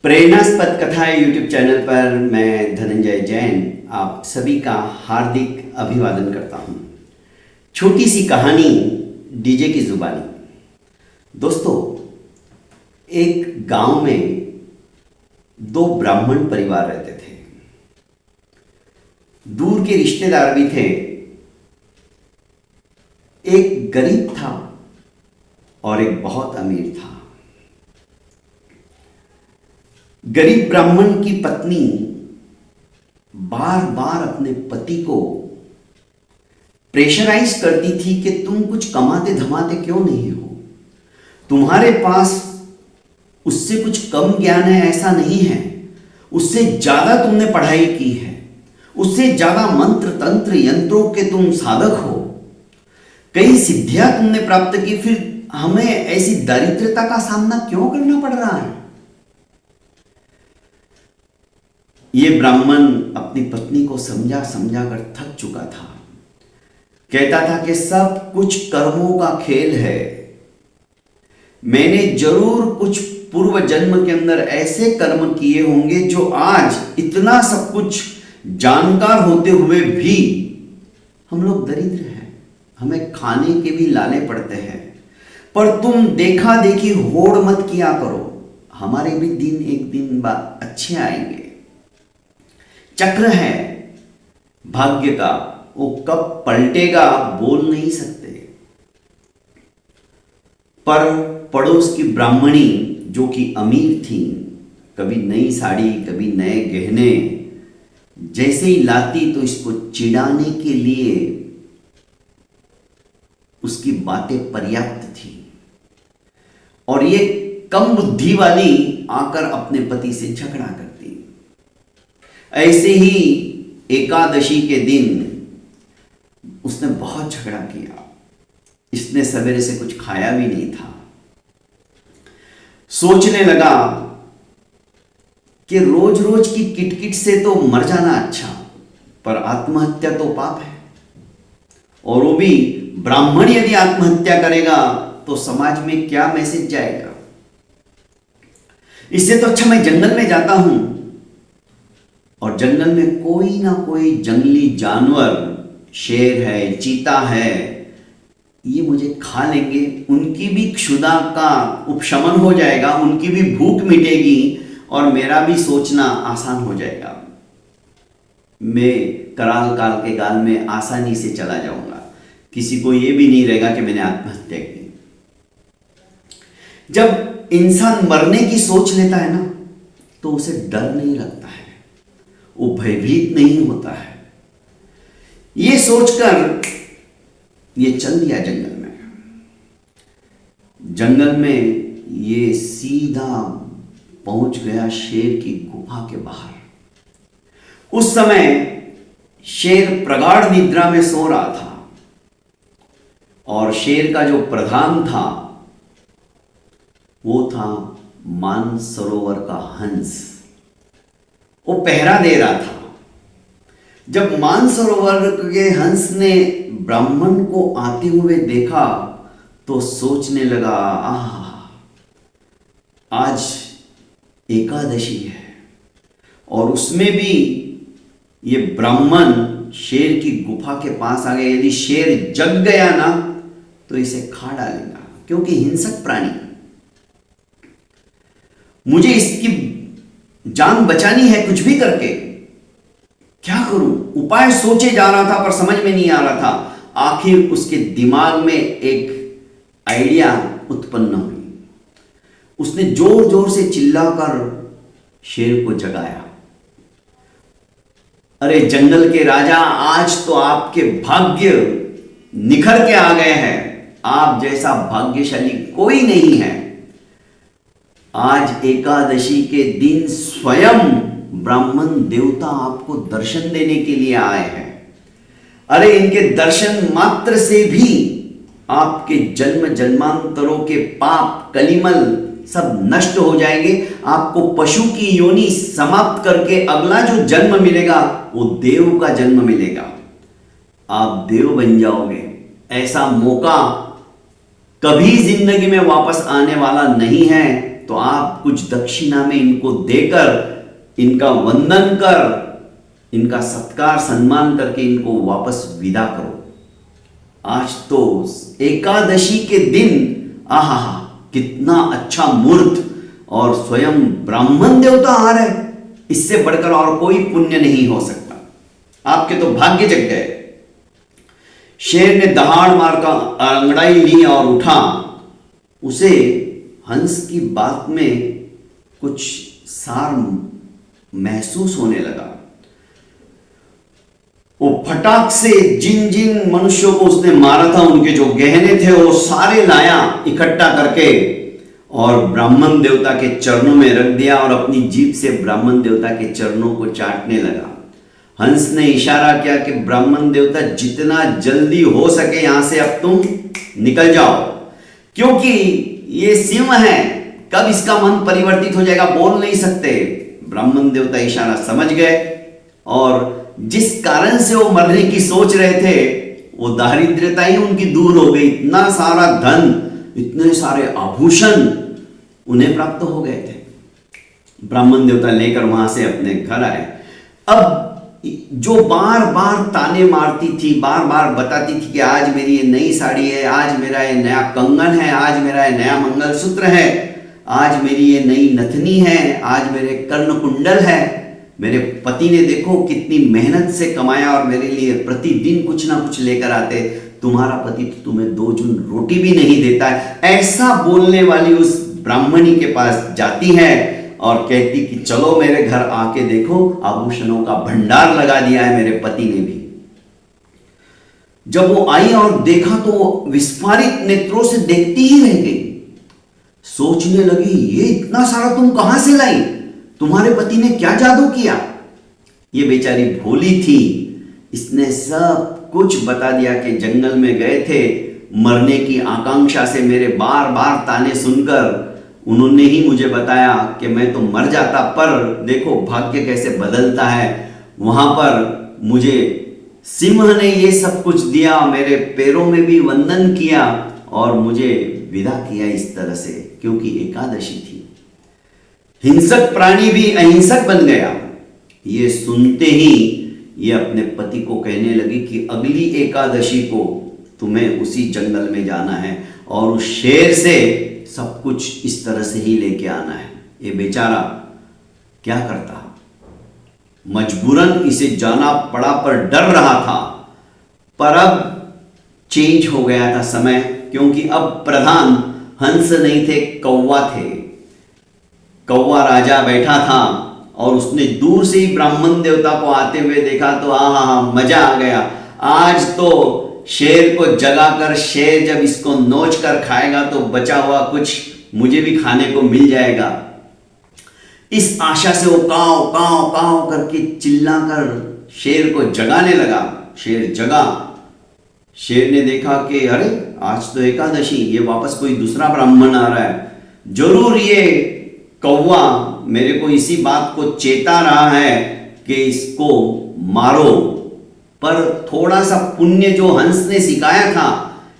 प्रेरणास्पद कथाएं YouTube channel पर मैं धनंजय जैन आप सभी का हार्दिक अभिवादन करता हूं। छोटी सी कहानी डीजे की जुबानी। दोस्तों, एक गांव में दो ब्राह्मण परिवार रहते थे। दूर के रिश्तेदार भी थे। एक गरीब था और एक बहुत अमीर था। गरीब ब्राह्मण की पत्नी बार बार अपने पति को प्रेशराइज करती थी कि तुम कुछ कमाते धमाते क्यों नहीं हो, तुम्हारे पास उससे कुछ कम ज्ञान है ऐसा नहीं है, उससे ज्यादा तुमने पढ़ाई की है, उससे ज्यादा मंत्र तंत्र यंत्रों के तुम साधक हो, कई सिद्धियां तुमने प्राप्त की, फिर हमें ऐसी दरिद्रता का सामना क्यों करना पड़ रहा है। ये ब्राह्मण अपनी पत्नी को समझा समझा कर थक चुका था। कहता था कि सब कुछ कर्मों का खेल है। मैंने जरूर कुछ पूर्व जन्म के अंदर ऐसे कर्म किए होंगे जो आज इतना सब कुछ जानकार होते हुए भी हम लोग दरिद्र हैं, हमें खाने के भी लाले पड़ते हैं। पर तुम देखा देखी होड़ मत किया करो, हमारे भी दिन एक दिन बाद अच्छे आएंगे। चक्र है भाग्य का, वो कब पलटेगा बोल नहीं सकते। पर पड़ोस की ब्राह्मणी जो कि अमीर थी, कभी नई साड़ी कभी नए गहने, जैसे ही लाती तो इसको चिढ़ाने के लिए उसकी बातें पर्याप्त थी। और ये कम बुद्धि वाली आकर अपने पति से झगड़ा करती। ऐसे ही एकादशी के दिन उसने बहुत झगड़ा किया। इसने सवेरे से कुछ खाया भी नहीं था। सोचने लगा कि रोज रोज की किटकिट से तो मर जाना अच्छा, पर आत्महत्या तो पाप है। और वो भी ब्राह्मण यदि आत्महत्या करेगा तो समाज में क्या मैसेज जाएगा। इससे तो अच्छा मैं जंगल में जाता हूं और जंगल में कोई ना कोई जंगली जानवर, शेर है, चीता है, ये मुझे खा लेंगे, उनकी भी क्षुधा का उपशमन हो जाएगा, उनकी भी भूख मिटेगी और मेरा भी सोचना आसान हो जाएगा। मैं कराल काल के गाल में आसानी से चला जाऊंगा, किसी को यह भी नहीं रहेगा कि मैंने आत्महत्या की। जब इंसान मरने की सोच लेता है ना, तो उसे डर नहीं लगता है, वो भयभीत नहीं होता है। ये सोचकर ये चल दिया जंगल में। जंगल में ये सीधा पहुंच गया शेर की गुफा के बाहर। उस समय शेर प्रगाढ़ निद्रा में सो रहा था और शेर का जो प्रधान था वो था मानसरोवर का हंस। वो पहरा दे रहा था। जब मानसरोवर के हंस ने ब्राह्मण को आते हुए देखा तो सोचने लगा, आज एकादशी है और उसमें भी ये ब्राह्मण शेर की गुफा के पास आ गया। यदि शेर जग गया ना तो इसे खा डालेगा, क्योंकि हिंसक प्राणी, मुझे इसकी जान बचानी है कुछ भी करके। क्या करूं, उपाय सोचे जा रहा था पर समझ में नहीं आ रहा था। आखिर उसके दिमाग में एक आइडिया उत्पन्न हुई। उसने जोर जोर से चिल्लाकर शेर को जगाया। अरे जंगल के राजा, आज तो आपके भाग्य निखर के आ गए हैं। आप जैसा भाग्यशाली कोई नहीं है। आज एकादशी के दिन स्वयं ब्राह्मण देवता आपको दर्शन देने के लिए आए हैं। अरे इनके दर्शन मात्र से भी आपके जन्म जन्मांतरों के पाप कलिमल सब नष्ट हो जाएंगे। आपको पशु की योनि समाप्त करके अगला जो जन्म मिलेगा वो देव का जन्म मिलेगा। आप देव बन जाओगे। ऐसा मौका कभी जिंदगी में वापस आने वाला नहीं है। तो आप कुछ दक्षिणा में इनको देकर, इनका वंदन कर, इनका सत्कार सम्मान करके इनको वापस विदा करो। आज तो एकादशी के दिन आहा कितना अच्छा मुहूर्त, और स्वयं ब्राह्मण देवता आ रहे, इससे बढ़कर और कोई पुण्य नहीं हो सकता। आपके तो भाग्य जग गए। शेर ने दहाड़ मारकर अंगड़ाई ली और उठा। उसे हंस की बात में कुछ सार महसूस होने लगा। वो फटाक से जिन जिन मनुष्यों को उसने मारा था, उनके जो गहने थे वो सारे लाया इकट्ठा करके, और ब्राह्मण देवता के चरणों में रख दिया और अपनी जीभ से ब्राह्मण देवता के चरणों को चाटने लगा। हंस ने इशारा किया कि ब्राह्मण देवता जितना जल्दी हो सके यहां से अब तुम निकल जाओ, क्योंकि ये सिंह है, कब इसका मन परिवर्तित हो जाएगा बोल नहीं सकते। ब्राह्मण देवता इशारा समझ गए, और जिस कारण से वो मरने की सोच रहे थे वो दारिद्र्यता ही उनकी दूर हो गई। इतना सारा धन, इतने सारे आभूषण उन्हें प्राप्त हो गए थे। ब्राह्मण देवता लेकर वहां से अपने घर आए। अब जो बार बार ताने मारती थी, बार बार बताती थी कि आज मेरी ये नई साड़ी है, आज मेरा ये नया कंगन है, आज मेरा ये नया मंगलसूत्र है, आज मेरी ये नई नथनी है, आज मेरे कर्ण कुंडल है, मेरे पति ने देखो कितनी मेहनत से कमाया और मेरे लिए प्रतिदिन कुछ ना कुछ लेकर आते, तुम्हारा पति तो तुम्हें 2 जून रोटी भी नहीं देता है। ऐसा बोलने वाली उस ब्राह्मणी के पास जाती है और कहती कि चलो मेरे घर आके देखो, आभूषणों का भंडार लगा दिया है मेरे पति ने भी। जब वो आई और देखा तो विस्फारित नेत्रों से देखती ही रह गई। सोचने लगी, ये इतना सारा तुम कहां से लाई? तुम्हारे पति ने क्या जादू किया? ये बेचारी भोली थी, इसने सब कुछ बता दिया कि जंगल में गए थे मरने की आकांक्षा से, मेरे बार बार ताने सुनकर उन्होंने ही मुझे बताया कि मैं तो मर जाता, पर देखो भाग्य कैसे बदलता है। वहां पर मुझे सिंह ने ये सब कुछ दिया, मेरे पैरों में भी वंदन किया और मुझे विदा किया इस तरह से, क्योंकि एकादशी थी। हिंसक प्राणी भी अहिंसक बन गया। ये सुनते ही ये अपने पति को कहने लगी कि अगली एकादशी को तुम्हें उसी जंगल में जाना है और उस शेर से सब कुछ इस तरह से ही लेके आना है। ये बेचारा क्या करता, मजबूरन इसे जाना पड़ा, पर डर रहा था। पर अब चेंज हो गया था समय, क्योंकि अब प्रधान हंस नहीं थे, कौवा थे। कौवा राजा बैठा था और उसने दूर से ही ब्राह्मण देवता को आते हुए देखा तो आहा मजा आ गया। आज तो शेर को जगाकर शेर जब इसको नोच कर खाएगा तो बचा हुआ कुछ मुझे भी खाने को मिल जाएगा। इस आशा से वो काव काव काव करके चिल्लाकर शेर को जगाने लगा। शेर जगा। शेर ने देखा कि अरे आज तो एकादशी, ये वापस कोई दूसरा ब्राह्मण आ रहा है, जरूर ये कौवा मेरे को इसी बात को चेता रहा है कि इसको मारो। पर थोड़ा सा पुण्य जो हंस ने सिखाया था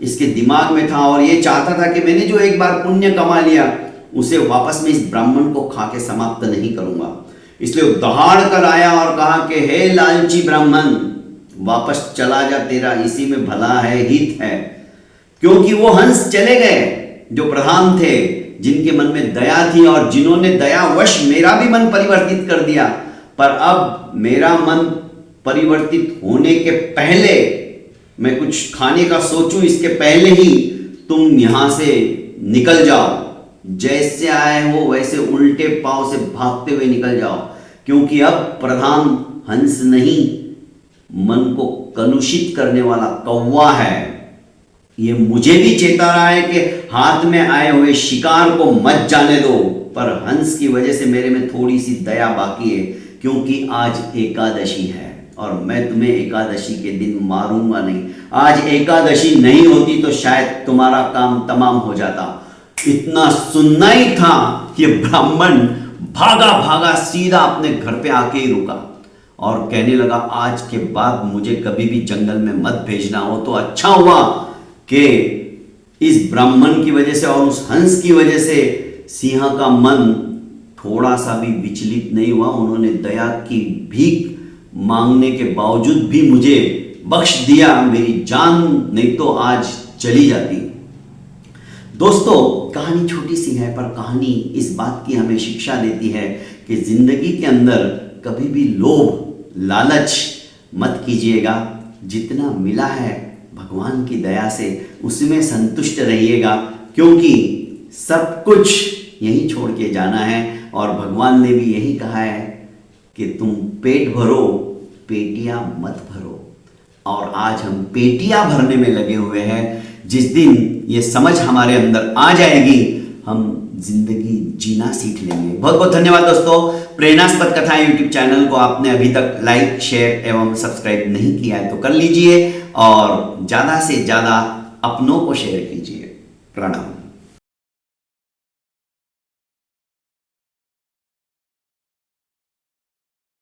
इसके दिमाग में था और ये चाहता था कि मैंने जो एक बार पुण्य कमा लिया उसे वापस में इस ब्राह्मण को खा के समाप्त नहीं करूंगा। इसलिए दहाड़ कर आया और कहा कि हे लालची ब्राह्मण, वापस चला जा, तेरा इसी में भला है, हित है। क्योंकि वो हंस चले गए जो प्रधान थे, जिनके मन में दया थी और जिन्होंने दयावश मेरा भी मन परिवर्तित कर दिया। पर अब मेरा मन परिवर्तित होने के पहले, मैं कुछ खाने का सोचूं इसके पहले ही तुम यहां से निकल जाओ। जैसे आए हो वैसे उल्टे पांव से भागते हुए निकल जाओ, क्योंकि अब प्रधान हंस नहीं, मन को कलुषित करने वाला कौवा है। ये मुझे भी चेता रहा है कि हाथ में आए हुए शिकार को मत जाने दो, पर हंस की वजह से मेरे में थोड़ी सी दया बाकी है, क्योंकि आज एकादशी है और मैं तुम्हें एकादशी के दिन मारूंगा नहीं। आज एकादशी नहीं होती तो शायद तुम्हारा काम तमाम हो जाता। इतना सुनना ही था कि ब्राह्मण भागा भागा सीधा अपने घर पे आके ही रुका और कहने लगा, आज के बाद मुझे कभी भी जंगल में मत भेजना हो। तो अच्छा हुआ कि इस ब्राह्मण की वजह से और उस हंस की वजह से सिंह का मन थोड़ा सा भी विचलित नहीं हुआ। उन्होंने दया की भीख मांगने के बावजूद भी मुझे बख्श दिया, मेरी जान नहीं तो आज चली जाती। दोस्तों, कहानी छोटी सी है, पर कहानी इस बात की हमें शिक्षा देती है कि जिंदगी के अंदर कभी भी लोभ लालच मत कीजिएगा। जितना मिला है भगवान की दया से उसमें संतुष्ट रहिएगा, क्योंकि सब कुछ यही छोड़ के जाना है। और भगवान ने भी यही कहा है कि तुम पेट भरो, पेटियां मत भरो। और आज हम पेटियां भरने में लगे हुए हैं। जिस दिन ये समझ हमारे अंदर आ जाएगी, हम जिंदगी जीना सीख लेंगे। बहुत बहुत धन्यवाद दोस्तों। प्रेरणास्पद कथाएं यूट्यूब चैनल को आपने अभी तक लाइक, शेयर एवं सब्सक्राइब नहीं किया है तो कर लीजिए, और ज़्यादा से ज़्यादा अपनों को शेयर कीजिए। प्रणाम।